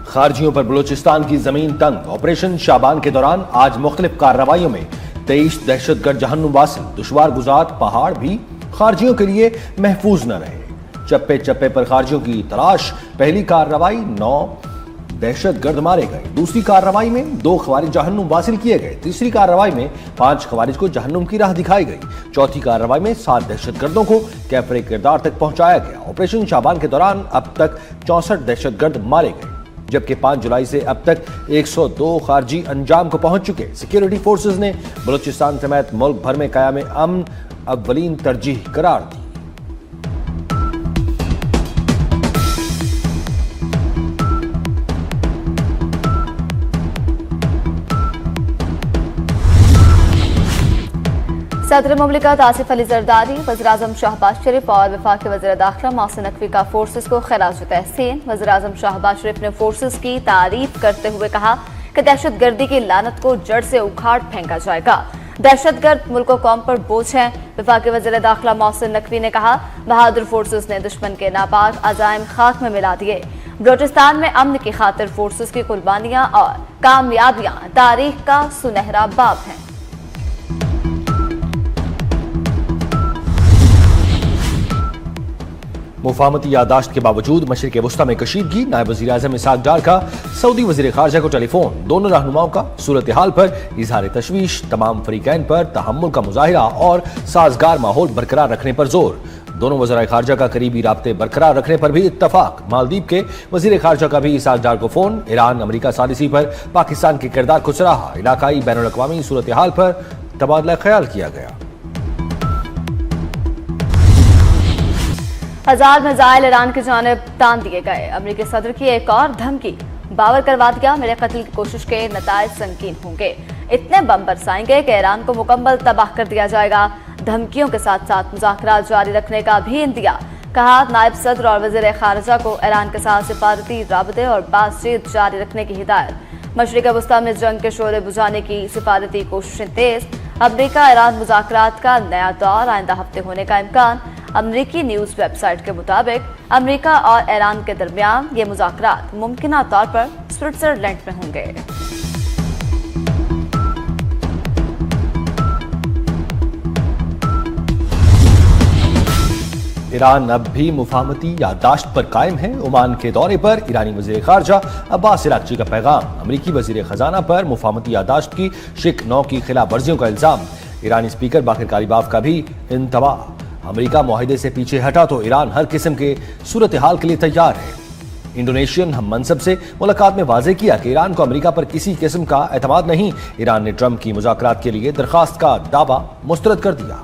खारजियों पर बलूचिस्तान की जमीन तंग। ऑपरेशन शाबान के दौरान आज मुख्तलिफ कार्रवाइयों में 23 दहशतगर्द जहन्नुम वासिल। दुश्वार गुजार पहाड़ भी खारजियों के लिए महफूज न रहे। चप्पे चप्पे पर खारजियों की तलाश। पहली कार्रवाई 9 दहशतगर्द मारे गए। दूसरी कार्रवाई में 2 खवारिज जहन्नुम वासिल किए गए। तीसरी कार्रवाई में 5 खवारिज को जहन्नुम की राह दिखाई गई। चौथी कार्रवाई में 7 दहशतगर्दों को कैफरे किरदार तक पहुंचाया गया। ऑपरेशन शाबान के दौरान अब तक 64 दहशतगर्द मारे गए, जबकि 5 जुलाई से अब तक 102 खारजी अंजाम को पहुंच चुके। सिक्योरिटी फोर्सेज ने बलूचिस्तान समेत मुल्क भर में कायम अमन अव्वलीन तरजीह करार दी। सदर मुमलिकत आसिफ अली जरदारी, वज़ीर-ए-आज़म शहबाज शरीफ और वफाकी वज़ीर दाखिला मोहसिन नकवी का फोर्सेस को खिराज तहसीन। वज़ीर-ए-आज़म शहबाज शरीफ ने फोर्सेस की तारीफ करते हुए कहा कि दहशतगर्दी की लानत को जड़ से उखाड़ फेंका जाएगा। दहशतगर्द मुल्क कौम पर बोझ हैं। वफाकी वज़ीर दाखिला मोहसिन नकवी ने कहा, बहादुर फोर्सेस ने दुश्मन के नापाक अज़ाइम खाक में मिला दिए। बलूचिस्तान में अमन की खातिर फोर्सेस की कुर्बानियां और कामयाबियां तारीख का सुनहरा बाब हैं। मुफाहमती यादाश्त के बावजूद मशरिक वस्ता में कशीदगी। नायब वज़ीर आज़म इसहाक डार का सऊदी वज़ीर ख़ारजा को टेलीफोन। दोनों रहनुमाओं का सूरत हाल पर इजहार तशवीश। तमाम फरीकैन पर तहम्मुल का मुजाहिरा और साजगार माहौल बरकरार रखने पर जोर। दोनों वज़ीर ख़ारजा का करीबी राब्ते बरकरार रखने पर भी इत्तफाक। मालदीव के वज़ीर ख़ारजा का भी इसहाक डार को फोन। ईरान अमरीका सालिसी पर पाकिस्तान के किरदार को सराहा। इलाकाई बैनुल अक़वामी सूरत हाल पर तबादला ख्याल किया गया। 1000 मिसाइल ईरान की जानिब तान दिए गए। अमरीकी सदर की एक और धमकी। बावर करवा दिया, मेरे कत्ल की कोशिश के नतायज संगीन होंगे। इतने बम बरसाएंगे कि ईरान को मुकम्मल तबाह कर दिया जाएगा। धमकियों के साथ साथ मुज़ाकरात जारी रखने का भी इंदिया। कहा, नायब सदर और वज़ीर ख़ारजा को ईरान के साथ सिफारती राबते और बातचीत जारी रखने की हिदायत। मशरिक़ वस्ता में जंग के शोले बुझाने की सिफारती कोशिशें तेज। अमरीका ईरान मुज़ाकरात का नया दौर आइंदा हफ्ते होने का इम्कान। अमरीकी न्यूज़ वेबसाइट के मुताबिक अमरीका और ईरान के दरमियान ये मुज़ाकरात मुमकिना तौर पर स्विट्जरलैंड में होंगे। ईरान अब भी मुफाहमती यादाश्त पर कायम है। ओमान के दौरे पर ईरानी वज़ीर ख़ारजा अब्बास इराक़ची का पैगाम। अमरीकी वज़ीर ख़जाना पर मुफाहमती यादाश्त की शिक 9 की खिलाफ वर्जियों का इल्ज़ाम। ईरानी स्पीकर बाकिर कालिबाफ का भी इंतबाह। अमरीका मुआहिदे से पीछे हटा तो ईरान हर किस्म के सूरत हाल के लिए तैयार है। इंडोनेशियन हम मनसब से मुलाकात में वाज़ेह किया कि ईरान को अमरीका पर किसी किस्म का एतमाद नहीं। ईरान ने ट्रंप की मुज़ाकरात के लिए दरख्वास्त का दावा मुस्तरद कर दिया।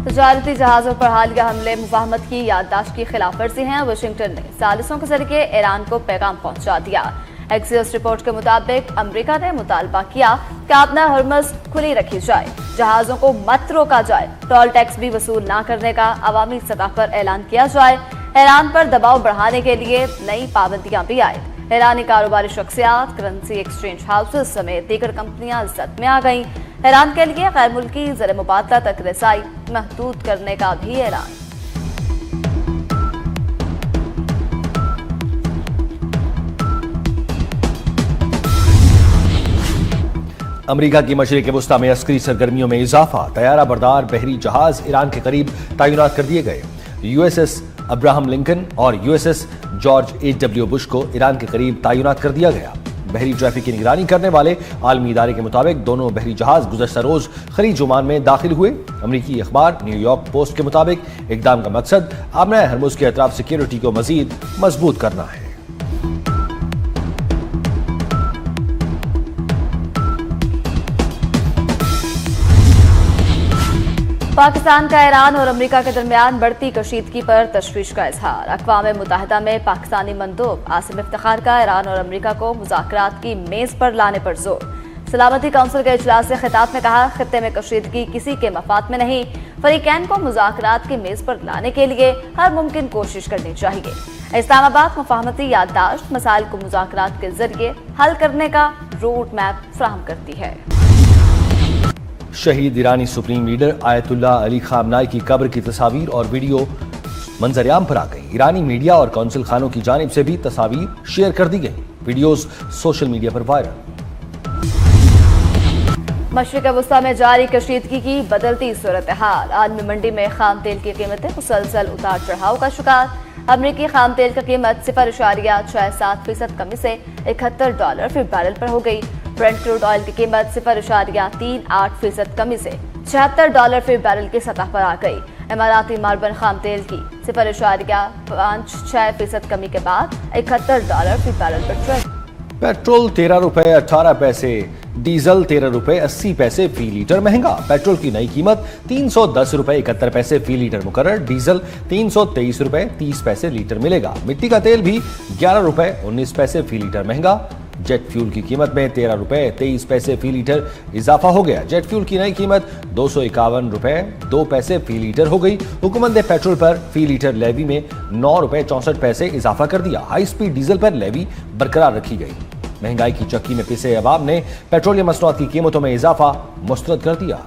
तजारती जहाज़ों पर हालिया हमले मुफाहमत की याददाश्त की खिलाफ वर्जी हैं। वाशिंगटन ने सालिसों के जरिए ईरान को पैगाम पहुंचा दिया। एक्सियोस रिपोर्ट के मुताबिक अमेरिका ने मुतालबा किया कि आपना हरमज खुली रखी जाए, जहाजों को मत रोका जाए, टोल टैक्स भी वसूल न करने का अवामी सतह पर ऐलान किया जाए। ईरान पर दबाव बढ़ाने के लिए नई पाबंदियां भी आए। ईरानी कारोबारी शख्सियात, करेंसी एक्सचेंज हाउसेज समेत दीगर कंपनियां जद में आ गईं। ईरान के लिए गैर मुल्की ज़र मुबादला तक रसाई महदूद करने का भी ऐलान। अमरीका की मशरिक़ वस्ता में अस्करी सरगर्मियों में इजाफा। तैयारा बरदार बहरी जहाज ईरान के करीब तैनात कर दिए गए। USS अब्राहम लिंकन और USS जॉर्ज H.W. बुश को ईरान के करीब तैनात कर दिया गया। बहरी ट्रैफिक की निगरानी करने वाले आलमी इदारे के मुताबिक दोनों बहरी जहाज गुज़श्ता रोज खलीज ओमान में दाखिल हुए। अमरीकी अखबार न्यूयॉर्क पोस्ट के मुताबिक इक़दाम का मकसद आमना हरमुज़ के अतराफ सिक्योरिटी को मजीद मजबूत करना है। पाकिस्तान का ईरान और अमेरिका के दरमियान बढ़ती कशीदगी पर तशवीश का इजहार। अक़वाम मुत्तहिदा में पाकिस्तानी मंदूब आसिम इफ्तिखार का ईरान और अमेरिका को मुज़ाकरात की मेज़ पर लाने पर जोर। सलामती काउंसिल के इजलास से खिताब में कहा, खित्ते में कशीदगी किसी के मफाद में नहीं। फरीकैन को मुज़ाकरात की मेज़ पर लाने के लिए हर मुमकिन कोशिश करनी चाहिए। इस्लामाबाद मुफाहमती याददाश्त मसाइल को मुज़ाकरात के जरिए हल करने का रोड मैप फराहम करती है। शहीद ईरानी supreme leader Ayatollah Ali Khamenei की कब्र की तस्वीर और वीडियो मंजरियाम पर आ गई। ईरानी मीडिया और कौंसिल खानों की जानिब से भी तस्वीर शेयर कर दी गई। वीडियोस सोशल मीडिया पर वायरल। मशरिक़ वस्ता में जारी कशीदगी की बदलती सूरत हाल। आलमी मंडी में खाम तेल की कीमतें मुसलसल उतार चढ़ाव का शिकार। अमरीकी खाम तेल की कीमत 0.67% कमी से $71 फी बैरल पर हो गई। ब्रेंट क्रूड ऑयल की कीमत 0.38% कमी से $76 फी बैरल की सतह पर आ गई। इमाराती मार्बन खाम तेल की 0.56% कमी के बाद $71 फी बैरल पर ट्रेड। पेट्रोल ₹13.18, डीजल ₹13.80 फी लीटर महंगा। पेट्रोल की नई कीमत ₹310.71 फी लीटर मुकर्रर। डीजल ₹323.30 लीटर मिलेगा। मिट्टी का तेल भी ₹11.19 फी लीटर महंगा। जेट फ्यूल की कीमत में ₹13.23 फी लीटर इजाफा हो गया। जेट फ्यूल की नई कीमत ₹251.02 फी लीटर हो गई। हुकूमत ने पेट्रोल पर फी लीटर लेवी में ₹9.64 इजाफा कर दिया। हाई स्पीड डीजल पर लेवी बरकरार रखी गई। महंगाई की चक्की में पिसे अवाम ने पेट्रोलियम मसनूआत की कीमतों में इजाफा मुस्तरद कर दिया।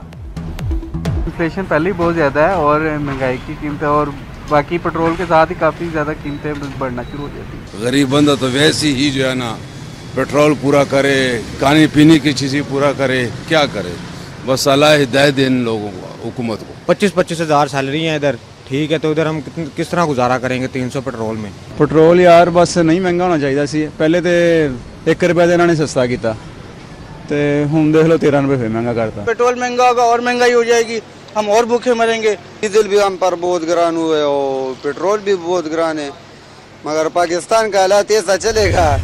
इन्फ्लेशन पहले ही बहुत ज़्यादा है और महंगाई की कीमतें और बाकी पेट्रोल के साथ ही काफ़ी ज़्यादा कीमतें बढ़ना शुरू हो जाती हैं। गरीब बंदा तो वैसे ही जो है ना पेट्रोल पूरा करे, खाने पीने की चीज़ें पूरा करे, क्या करे, बस सलाह हिदायत दें इन लोगों को, हुकूमत को। 25-25 हज़ार सैलरी है इधर, ठीक है, तो इधर हम किस तरह गुजारा करेंगे 300 पेट्रोल में। पेट्रोल यार बस नहीं महंगा होना चाहिए सी। पहले तो ₹1 इन्होंने सस्ता किया, तो हम देख लो 13 रुपये महंगा करता। पेट्रोल महंगा होगा और महंगाई हो जाएगी, हम और भूखे मरेंगे। डीजल भी हम पर बहुत ग्रान हुए और पेट्रोल भी बहुत ग्रान है, मगर पाकिस्तान का हालात ऐसा चलेगा।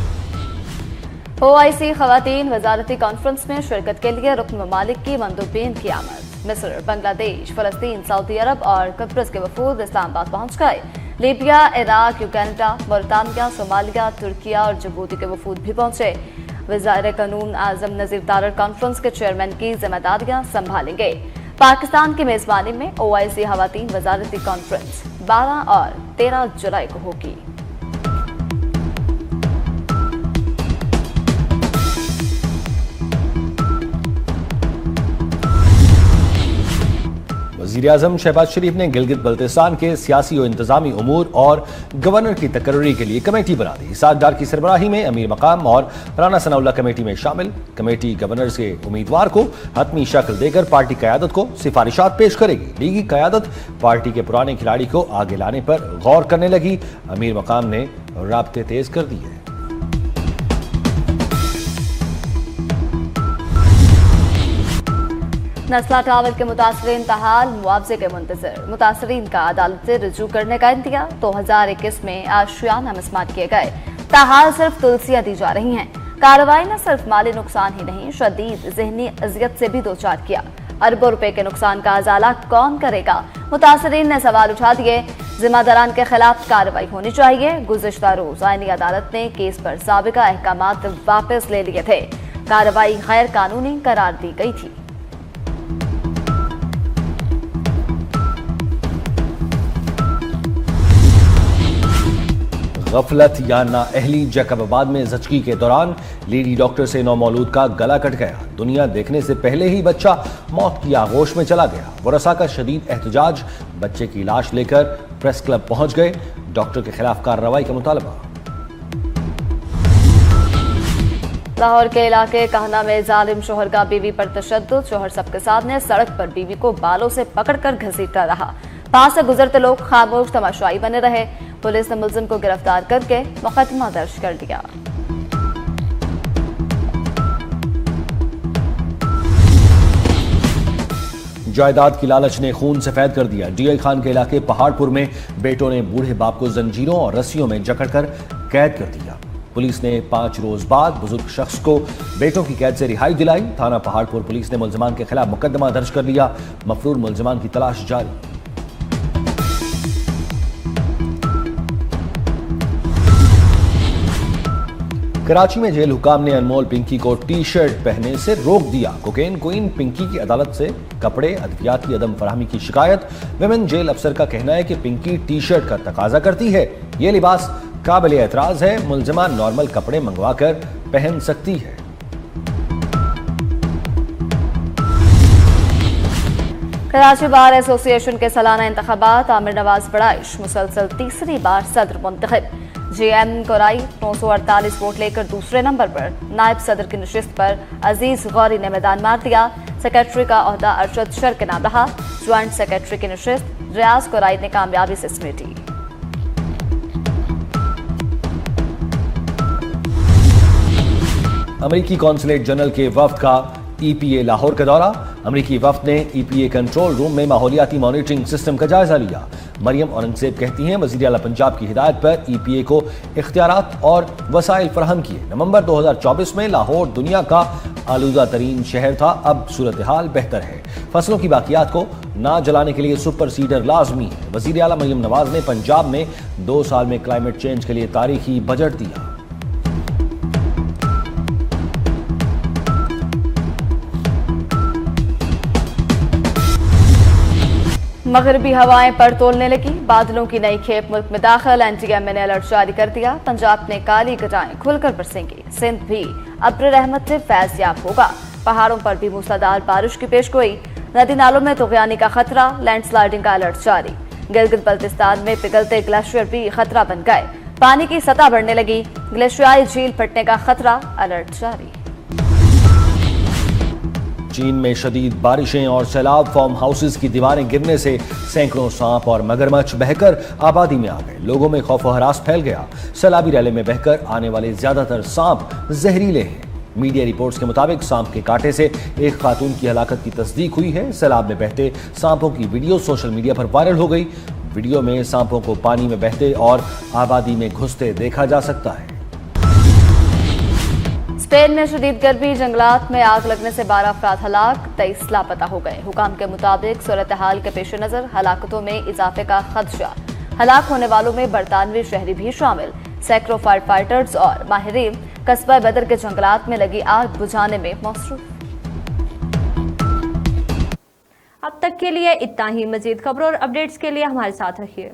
OIC खवातीन वजारती कॉन्फ्रेंस में शिरकत के लिए रुकन ममालिक की मंदूबीन की आमद। मिस्र, बांग्लादेश, फलस्तीन, सऊदी अरब और कप्रिस के वफूद इस्लामाबाद पहुंच गए। Libya, Iraq, Uganda, Mauritania, Somalia, Turkiye और जिबूती के वफूद भी पहुंचे। वज़ीर कानून आजम नज़ीर तारर कॉन्फ्रेंस के चेयरमैन की जिम्मेदारियां संभालेंगे। पाकिस्तान की मेजबानी में OIC खवातीन वजारती कॉन्फ्रेंस 12 और 13 जुलाई को होगी। वज़ीर-ए-आज़म शहबाज शरीफ ने गिलगित बल्तिस्तान के सियासी और इंतजामी उमूर और गवर्नर की तकर्री के लिए कमेटी बना दी। इसाक डार की सरबराही में अमीर मकाम और राना सनाउल्लाह कमेटी में शामिल। कमेटी गवर्नर से उम्मीदवार को हतमी शक्ल देकर पार्टी क़यादत को सिफारिशात पेश करेगी। लीगी क़यादत पार्टी के पुराने खिलाड़ी को आगे लाने पर गौर करने लगी। अमीर मकाम ने राब्ते तेज कर दिए। नस्ला टावर के मुतासरीन तहाल मुआवजे के मुंतजर। मुतासरीन का अदालत से रुजू करने का इंतजार। 2021 में आशियाना मस्मात किए गए, तहाल सिर्फ तुलसियां दी जा रही हैं। कार्रवाई न सिर्फ माली नुकसान ही नहीं, शदीद जहनी अजियत से भी दो चार किया। अरबों रुपए के नुकसान का अजाला कौन करेगा? मुतासरीन ने सवाल उठा दिए। जिम्मेदारान के खिलाफ कार्रवाई होनी चाहिए। गुज़िश्ता रोज आईनी अदालत ने केस पर साबिका अहकामात वापस ले लिए थे। कार्रवाई गैर कानूनी करार दी गई थी। गफलत या नाअहली। जैकबाबाद में जचगी के दौरान लेडी डॉक्टर से नौमौलूद का गला कट गया। दुनिया देखने से पहले ही बच्चा मौत की आगोश में चला गया। वरसा का शदीद एहतजाज। बच्चे की लाश लेकर प्रेस क्लब पहुंच गए। डॉक्टर के खिलाफ कार्रवाई का मुतालबा। लाहौर के इलाके कहना में जालिम शोहर का बीवी पर तशद्दुद। शोहर सबके सामने सड़क पर बीवी को बालों से पकड़कर घसीटता रहा। पास से गुजरते लोग खामोश तमाशाई बने रहे। पुलिस ने मुलजिम को गिरफ्तार करके मुकदमा दर्ज कर दिया। जायदाद की लालच ने खून सफेद कर दिया। DI खान के इलाके पहाड़पुर में बेटों ने बूढ़े बाप को जंजीरों और रस्सियों में जकड़कर कैद कर दिया। पुलिस ने 5 रोज बाद बुजुर्ग शख्स को बेटों की कैद से रिहाई दिलाई। थाना पहाड़पुर पुलिस ने मुलजमान के खिलाफ मुकदमा दर्ज कर लिया। मफरूर मुलजमान की तलाश जारी। कराची में जेल हुकाम ने अनमोल पिंकी को टी-शर्ट पहनने से रोक दिया। कोकेन क्वीन पिंकी की अदालत से कपड़े अद्वियात की अदम फराहमी की शिकायत। विमेन जेल अफसर का कहना है कि पिंकी टी-शर्ट का तकाजा करती है। ये लिबास काबिल एतराज है। मुलजिमा नॉर्मल कपड़े मंगवा कर पहन सकती है। कराची बार एसोसिएशन के सालाना इंतखाबात, आमिर नवाज बड़ाइश मुसलसल तीसरी बार सदर मुंतखब। JM कोराई 948 वोट लेकर दूसरे नंबर पर। नायब सदर की नशिस्त पर अजीज गौरी ने मैदान मार दिया। सेक्रेटरी का ओहदा अरशद शर के नाम रहा। ज्वाइंट सेक्रेटरी की नशिस्त रियाज कोराई ने कामयाबी से समेटी। अमेरिकी कॉन्सुलेट जनरल के वफ्द का EPA लाहौर का दौरा। अमेरिकी वफ्द ने EPA कंट्रोल रूम में माहौलियाती मॉनिटरिंग सिस्टम का जायजा लिया। मरियम औरंगजेब कहती हैं, वज़ीर आला पंजाब की हिदायत पर EPA को इख्तियारात और वसाइल फराहम किए। नवंबर 2024 में लाहौर दुनिया का आलूदा तरीन शहर था, अब सूरत हाल बेहतर है। फसलों की बाकियात को ना जलाने के लिए सुपर सीडर लाजमी है। वज़ीर आला मरियम नवाज ने पंजाब में 2 साल में क्लाइमेट चेंज के लिए तारीखी बजट दिया। मगरबी हवाएं पर तोलने लगी, बादलों की नई खेप मुल्क में दाखिल। NTMA ने अलर्ट जारी कर दिया। पंजाब में काली घटाएं खुलकर बरसेंगी। सिंध भी अब्र रहमत से फैज़याब होगा। पहाड़ों पर भी मूसलाधार बारिश की पेशगोई। नदी नालों में तुग़यानी का खतरा, लैंडस्लाइडिंग का अलर्ट जारी। गिलगित बल्तिस्तान में पिघलते ग्लेशियर भी खतरा बन गए। पानी की सतह बढ़ने लगी, ग्लेशियरी झील फटने का खतरा, अलर्ट जारी। चीन में शदीद बारिशें और सैलाब, फार्म हाउसेज की दीवारें गिरने से सैकड़ों सांप और मगरमच्छ बहकर आबादी में आ गए। लोगों में खौफ व हरास फैल गया। सैलाबी रैले में बहकर आने वाले ज्यादातर सांप जहरीले हैं। मीडिया रिपोर्ट्स के मुताबिक सांप के कांटे से एक खातून की हलाकत की तस्दीक हुई है। सैलाब में बहते सांपों की वीडियो सोशल मीडिया पर वायरल हो गई। वीडियो में सांपों को पानी में बहते और आबादी में घुसते देखा जा सकता है। स्पेन में शदीद गर्मी, जंगलात में आग लगने से 12 अफराद हलाक, 23 लापता हो गए। हुकाम के मुताबिक सूरत हाल के पेश नजर हलाकतों में इजाफे का खदशा। हलाक होने वालों में बरतानवी शहरी भी शामिल। सैकड़ों फायर फाइटर्स और माहिरीन कस्बा बदर के जंगलात में लगी आग बुझाने में मसरूफ। अब तक के लिए इतना ही। मजीद खबरों और अपडेट्स के लिए हमारे साथ रहिए।